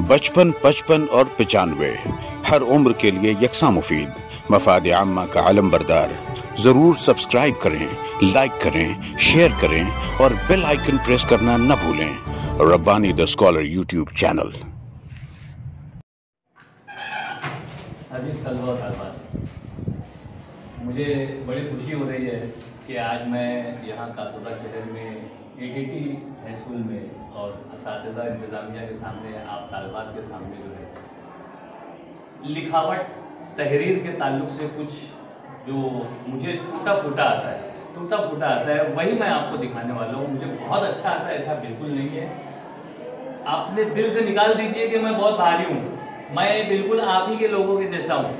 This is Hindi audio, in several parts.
बचपन, 55 और 95 हर उम्र के लिए यकसा मुफीद। मफाद आम्मा का आलम बरदार। जरूर सब्सक्राइब करें, लाइक करें, शेयर करें और बेल आइकन प्रेस करना न भूलें। Rabbani the scholar YouTube channel. अजीज तलबा और तालिबात, मुझे बड़ी खुशी हो रही है कि आज मैं यहाँ कासोदा शहर में AKT हाई स्कूल में और असातिज़ा इंतज़ामिया के सामने, आप तालिबात के सामने जो है लिखावट तहरीर के ताल्लुक से कुछ जो मुझे टूटा फूटा आता है वही मैं आपको दिखाने वाला हूँ। मुझे बहुत अच्छा आता है ऐसा बिल्कुल नहीं है। आपने दिल से निकाल दीजिए कि मैं बहुत भारी हूँ। मैं बिल्कुल आप ही के लोगों के जैसा हूँ।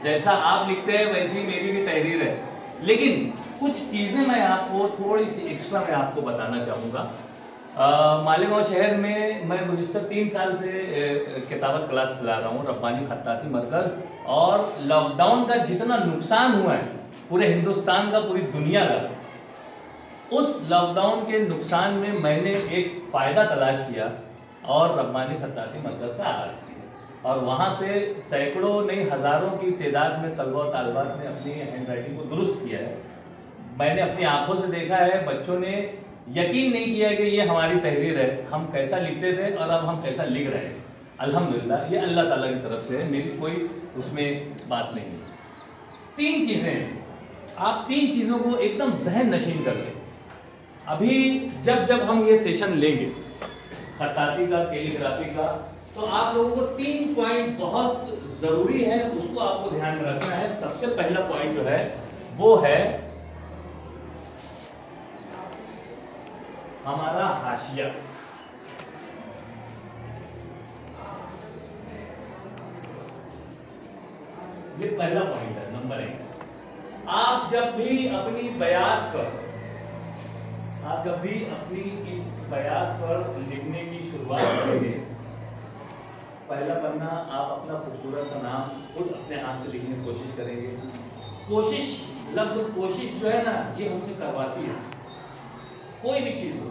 जैसा आप लिखते हैं वैसी ही मेरी भी तहरीर है, लेकिन कुछ चीज़ें मैं आपको थोड़ी सी एक्स्ट्रा मैं आपको बताना चाहूँगा। मालेगांव शहर में मैं गुज़िश्ता 3 साल से किताबत क्लास चला रहा हूँ, रब्बानी खत्ताती मरकज़। और लॉकडाउन का जितना नुकसान हुआ है पूरे हिंदुस्तान का, पूरी दुनिया का, उस लॉकडाउन के नुकसान में मैंने एक फ़ायदा तलाश किया और रब्बानी खत्ताती मरकज़ का आगाज़ किया। और वहाँ से सैकड़ों नहीं हज़ारों की तादाद में तलबा और तालिबात ने अपनी हैंड राइटिंग को दुरुस्त किया है। मैंने अपनी आंखों से देखा है, बच्चों ने यकीन नहीं किया कि ये हमारी तहरीर है। हम कैसा लिखते थे और अब हम कैसा लिख रहे हैं। अल्हम्दुलिल्लाह, ये अल्लाह ताला की तरफ से है, मेरी कोई उसमें बात नहीं है। 3 चीज़ें हैं, आप 3 चीज़ों को एकदम जहन नशीन कर लें। अभी जब हम ये सेशन लेंगे खत्ताती का, कैलीग्राफी का, तो आप लोगों को 3 पॉइंट बहुत ज़रूरी है, उसको आपको ध्यान में रखना है। सबसे पहला पॉइंट जो है वो है हमारा हाशिया। ये पहला पॉइंट है, नंबर 1। आप जब भी अपनी बयास इस बयास पर लिखने की शुरुआत करेंगे, पहला पन्ना आप अपना खूबसूरत सा नाम खुद अपने हाथ से लिखने की कोशिश करेंगे। कोशिश, लफ्ज़ कोशिश जो है ना, ये हमसे करवाती है। कोई भी चीज़ हो,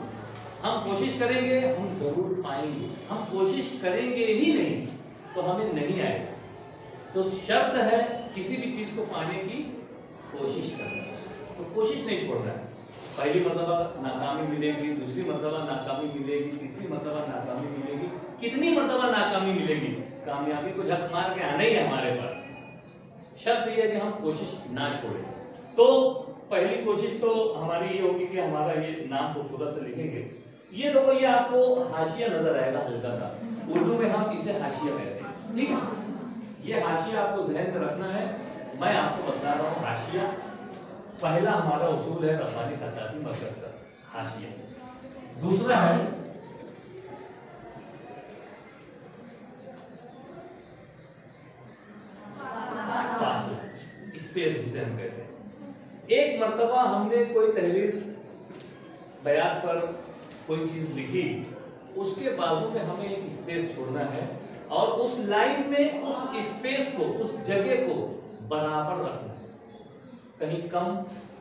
हम कोशिश करेंगे, हम ज़रूर पाएंगे। हम कोशिश करेंगे ही नहीं तो हमें नहीं आएगा। तो शर्त है किसी भी चीज़ को पाने की कोशिश करना। तो कोशिश नहीं छोड़ना है। पहली मरतबा नाकामी मिलेगी, दूसरी मरतबा नाकामी मिलेगी, तीसरी मरतबा नाकामी मिलेगी। कितनी मरतबा नाकामी मिलेगी, कामयाबी को झक मार के आना ही है हमारे पास। शर्त यह है कि हम कोशिश ना छोड़ें। तो पहली कोशिश तो हमारी ये होगी कि हमारा ये नाम खूबसूरत से लिखेंगे। ये लोगों, ये आपको हाशिया नजर आएगा हल्का सा, उर्दू में हम इसे हाशिया कहते हैं, ठीक है। ये हाशिया आपको ज़हन में रखना है। मैं आपको बता रहा हूँ हाशिया पहला हमारा उसूल है रब्बानी खत्ताती मरकज़ का, हाशिया। दूसरा है स्पेस, जिसे हम कहते हैं। एक मर्तबा हमने कोई तहरीर बयास पर कोई चीज लिखी, उसके बाजू में हमें एक स्पेस छोड़ना है और उस लाइन में उस स्पेस को, उस जगह को बराबर रखना है। कहीं कम,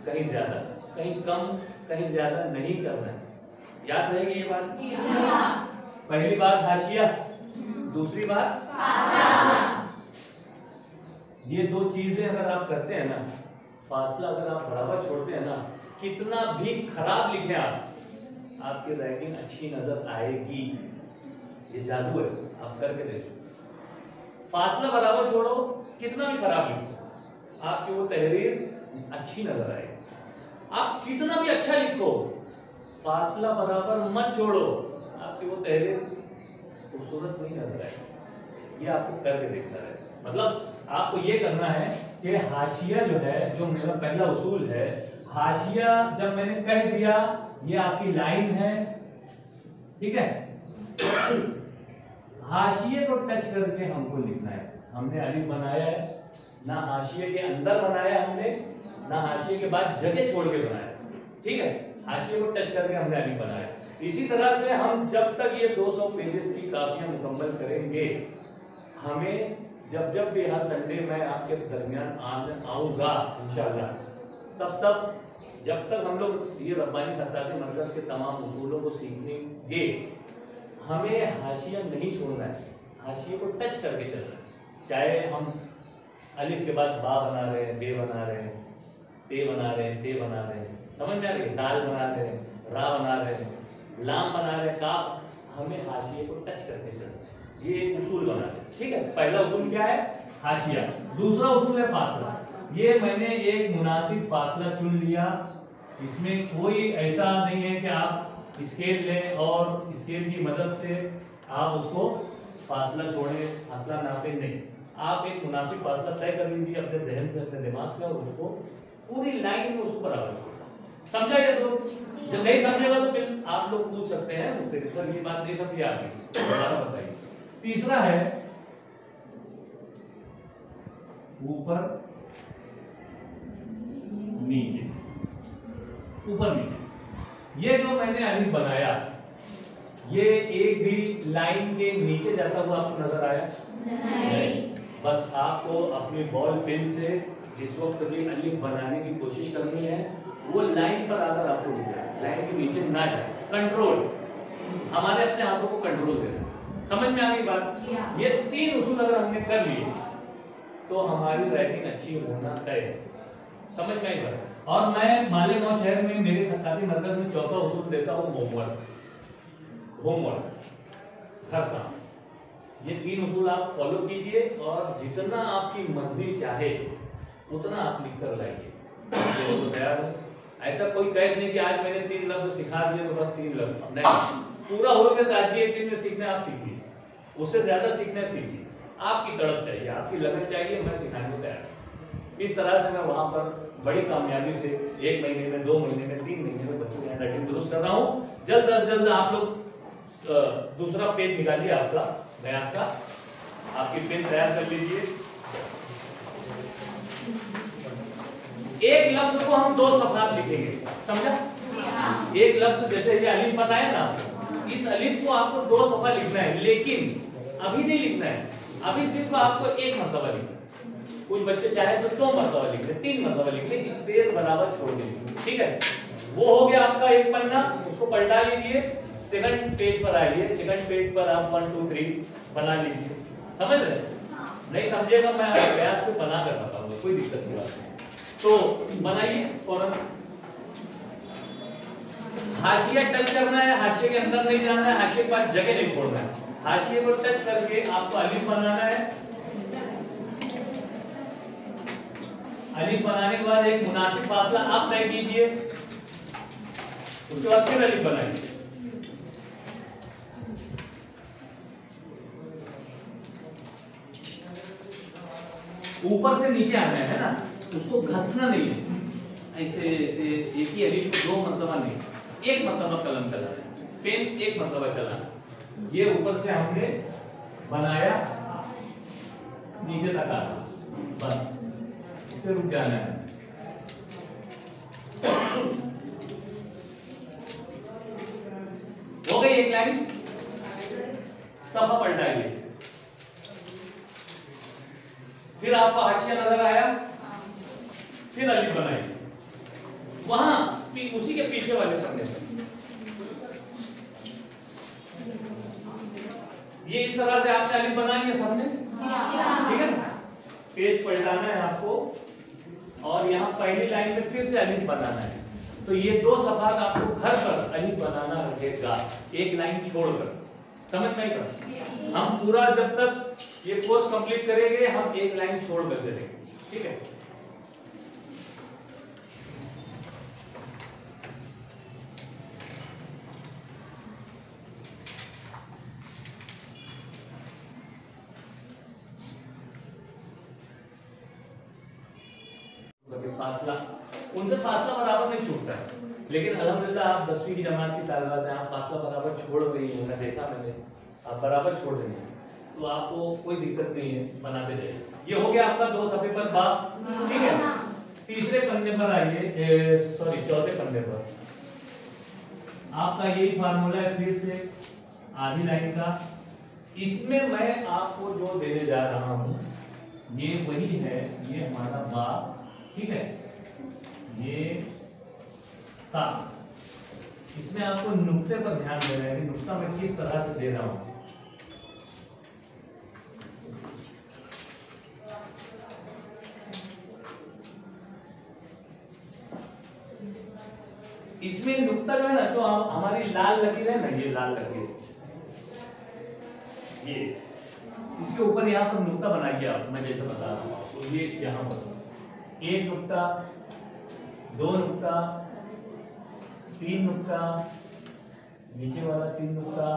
कहीं ज्यादा, कहीं कम, कहीं ज्यादा नहीं करना है। याद रहेगी ये बात? पहली बात हाशिया, दूसरी बात ये 2 चीजें अगर आप करते हैं ना, फासला अगर आप बराबर छोड़ते हैं ना, कितना भी खराब लिखें आपकी राइटिंग अच्छी नजर आएगी। ये जादू है, आप करके देखो। फासला बराबर छोड़ो, कितना भी खराब लिखो, आपकी वो तहरीर अच्छी नजर आएगी। आप कितना भी अच्छा लिखो, फासला बराबर मत छोड़ो, आपकी वो तहरीर खूबसूरत नहीं नजर आएगी। ये आपको करके देखना है। मतलब आपको ये करना है कि हाशिया जो है, जो मेरा पहला उसूल है, हाशिया जब मैंने कह दिया ये आपकी लाइन है, ठीक है। हाशिए को टच करके हमको लिखना है। हमने अलिफ बनाया है, ना हाशिए के अंदर बनाया हमने, ना हाशिए के बाद जगह छोड़ के बनाया, ठीक है। हाशिए को टच करके हमने अलिफ बनाया। इसी तरह से हम जब तक ये 200 पेजेस की काफियां मुकम्मल करेंगे, हमें जब भी हर संडे मैं आपके दरमियान आऊँगा इंशाल्लाह, तब जब तक हम लोग ये रब्बानी खत्ताती मरकज़ के तमाम उसूलों को सीखेंगे, हमें हाशिया नहीं छोड़ना है, हाशिए को टच करके चलना है। चाहे हम अलिफ के बाद बा बना रहे हैं, बे बना रहे हैं, ते बना रहे हैं, से बना रहे हैं, समझ में आ रही है, दाल बना रहे हैं, रा बना रहे हैं, लाम बना रहे हैं, काफ, हमें हाशिए को टच करके चलना है। ये एक उसूल बना है, ठीक है। पहला उसूल क्या है? हाशिया। दूसरा उसूल है फासला। ये मैंने एक मुनासिब फासला चुन लिया, इसमें कोई ऐसा नहीं है कि आप स्केल लें और स्केल की मदद से आप उसको फासला छोड़ें, फासला नापें, नहीं। आप एक मुनासिब फासला तय कर लीजिए अपने जहन से, अपने दिमाग से, और उसको पूरी लाइन में उसको बराबर छोड़ें। समझा ये तो? जब नहीं समझेगा तो फिर आप लोग पूछ सकते हैं मुझसे कि सर ये बात नहीं समझी आपने, दोबारा बताइए। तीसरा है ऊपर नीचे, ऊपर नीचे। ये जो मैंने अलिफ बनाया, ये एक भी लाइन के नीचे जाता हुआ आपको नजर आया? नहीं। बस आपको अपनी बॉल पेन से जिस वक्त भी अलिफ बनाने की कोशिश करनी है, वो लाइन पर आकर आपको लिखना है, लाइन के नीचे ना जाए। कंट्रोल, हमारे अपने हाथों को कंट्रोल देना। समझ में आ गई बात? ये 3 उसूल अगर हमने कर लिए तो हमारी राइटिंग अच्छी होना तय है। समझ में आई बात? और मैं माले नौ शहर में मेरे खत्ताती मरकज में चौथा उसूल देता हूँ होमवर्क, घर काम। ये 3 उसूल आप फॉलो कीजिए और जितना आपकी मर्जी चाहे उतना आप लिख कर लाइए। तो तैयार है? ऐसा कोई कैद नहीं कि आज मैंने 3 लफ्ज सिखा दिए तो बस 3 लफ्ज नहीं, पूरा हुरूफ ताजी एक दिन में सीखना आप सीखिए, उससे ज्यादा सीखना सीखिए। आपकी तड़प चाहिए, आपकी लगन चाहिए, मैं सिखाने को तैयार हूं। इस तरह से मैं वहां पर बड़ी कामयाबी से 1 महीने में, 2 महीने में, 3 महीने में बच्चों की हैंडराइटिंग दुरुस्त कर रहा हूँ। जल्द अज जल्द आप लोग दूसरा पेज निकालिए आपका बयास का, आपकी पेन तैयार कर लीजिए। एक लफ्ज को हम 2 सफात लिखेंगे, समझा? एक लफ्ज जैसे ये अलिफ बताया ना, इस अलिफ को आपको 2 सफा लिखना है, लेकिन अभी नहीं लिखना है, अभी सिर्फ आपको 1 मरतबा लिखना है। कुछ बच्चे चाहे तो 2 मरतबा लिख ले, 3 मरतबा लिख ले, स्पेस बराबर छोड़ दीजिए, ठीक है? वो हो गया आपका एक पन्ना, उसको पलटा लीजिए, सेकंड पेज पर आइए, सेकंड पेज पर आप 1 2 3 बना लीजिए। समझ रहे? नहीं समझेगा मैं अभ्यास को बना कर बताऊंगा, कोई दिक्कत नहीं। तो बनाइए फौरन। हाशिया टच करना है, हाशिए के अंदर नहीं जाना है, हाशिए के पास जगह नहीं छोड़ना है। हाशिए को टच करके आपको अलिफ बनाना है। अलिफ बनाने के बाद एक मुनासिब फासला आप तय कीजिए, उसके बाद फिर अलिफ बनाइए। ऊपर से नीचे आना है ना, उसको घसना नहीं है, ऐसे ऐसे एक ही अलिफ को 2 मरतबा नहीं, 1 मरतबा कलम चलाना, पेन 1 मरतबा चलाना। ये ऊपर से हमने बनाया, नीचे तक आना, बस इसे रुक जाना है। हो गई एक लाइन, सफा पलटाइए। फिर आपको हाशिया नजर आया, फिर अलिफ बनाइए वहां उसी के पीछे वाले पन्ने पर। ये इस तरह से आपने अलिफ बनाई है सबने, ठीक है? पेज पलटाना है आपको और यहाँ पहली लाइन में फिर से अलिफ बनाना है। तो ये 2 सफात आपको घर पर अलिफ बनाना रहेगा, एक लाइन छोड़कर। समझ में आएगा? हम पूरा जब तक ये कोर्स कंप्लीट करेंगे हम एक लाइन छोड़कर चलेंगे, ठीक है? फासला उनसे फासला बराबर नहीं छूटता है, लेकिन अल्हम्दुलिल्लाह आप 10वीं की जमात की तालिबात हैं, आप फासला बराबर छोड़ रही हैं, मैं देखा मैंने, आप बराबर छोड़ रही हैं, तो आपको कोई दिक्कत नहीं है, बनाते जाइए। ये हो गया आपका 2 सफे पर बा, ठीक है? तीसरे पन्ने पर आइए, सॉरी चौथे पन्ने पर आपका यही फार्मूला है, फिर से आधी लाइन का। इसमें मैं आपको जो देने जा रहा हूं ये वही है, ये हमारा बा, ठीक है? ये ता, इसमें आपको नुक्ते पर ध्यान देना है कि नुक्ता मैं किस तरह से दे रहा हूं। इसमें नुक्ता जो है ना, जो हमारी लाल लकीर है ना, ये लाल लकीर, ये इसके ऊपर यहाँ पर नुक्ता बनाइए आप, मैं जैसे बता रहा हूँ। तो ये यहाँ पर एक नुक्ता, दो नुक्ता, तीन नुक्ता, नीचे वाला तीन नुक्ता,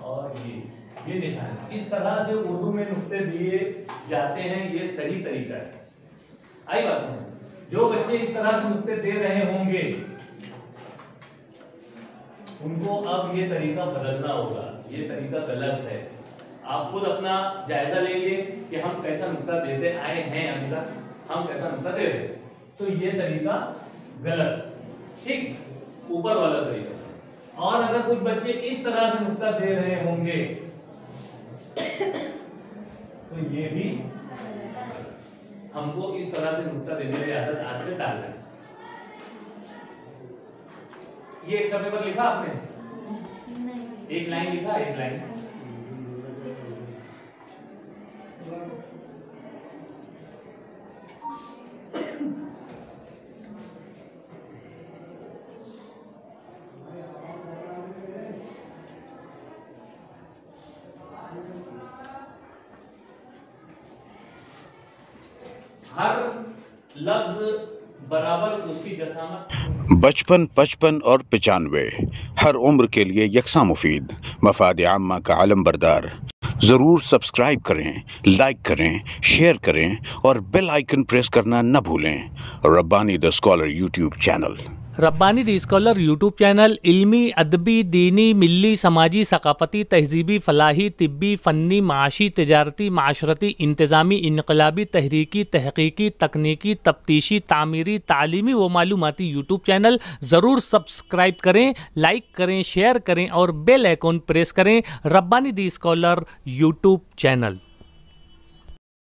और ये निशान। इस तरह से उर्दू में नुक्ते दिए जाते हैं, ये सही तरीका है। आई बात समझ? जो बच्चे इस तरह से नुक्ते दे रहे होंगे उनको अब ये तरीका बदलना होगा, ये तरीका गलत है। आप खुद अपना जायजा लेंगे कि हम कैसा नुक्ता देते आए हैं अभी तक, हम कैसा नुक्ता दे रहे, तो ये तरीका गलत, ठीक, ऊपर वाला तरीका। और अगर कुछ बच्चे इस तरह से नुक्ता दे रहे होंगे तो ये भी हमको इस तरह से नुक्ता देने की आदत आज से डालना है। ये एक सफे पर लिखा आपने, एक लाइन लिखा, एक लाइन। हर लफ्ज बराबर उसकी जसामत। बचपन, 55 और 95 हर उम्र के लिए यकसा मुफीद, मफाद आम्मा का आलम बरदार। ज़रूर सब्सक्राइब करें, लाइक करें, शेयर करें और बेल आइकन प्रेस करना न भूलें। Rabbani the scholar YouTube channel. Rabbani the scholar YouTube channel इल्मी, अदबी, दीनी, मिली, समाजी, सकाफती, तहजीबी, फलाही, तिब्बी, फ़न्नी, माशी, तिजारती, माशरती, इंतज़ामी, इनकलाबी, तहरीकी, तहकीकी, तकनीकी, तफ्तीशी, तामीरी, तालीमी व मालूमाती यूट्यूब चैनल। ज़रूर सब्सक्राइब करें, लाइक करें, शेयर करें और बेल आइकन प्रेस करें। Rabbani the scholar YouTube channel.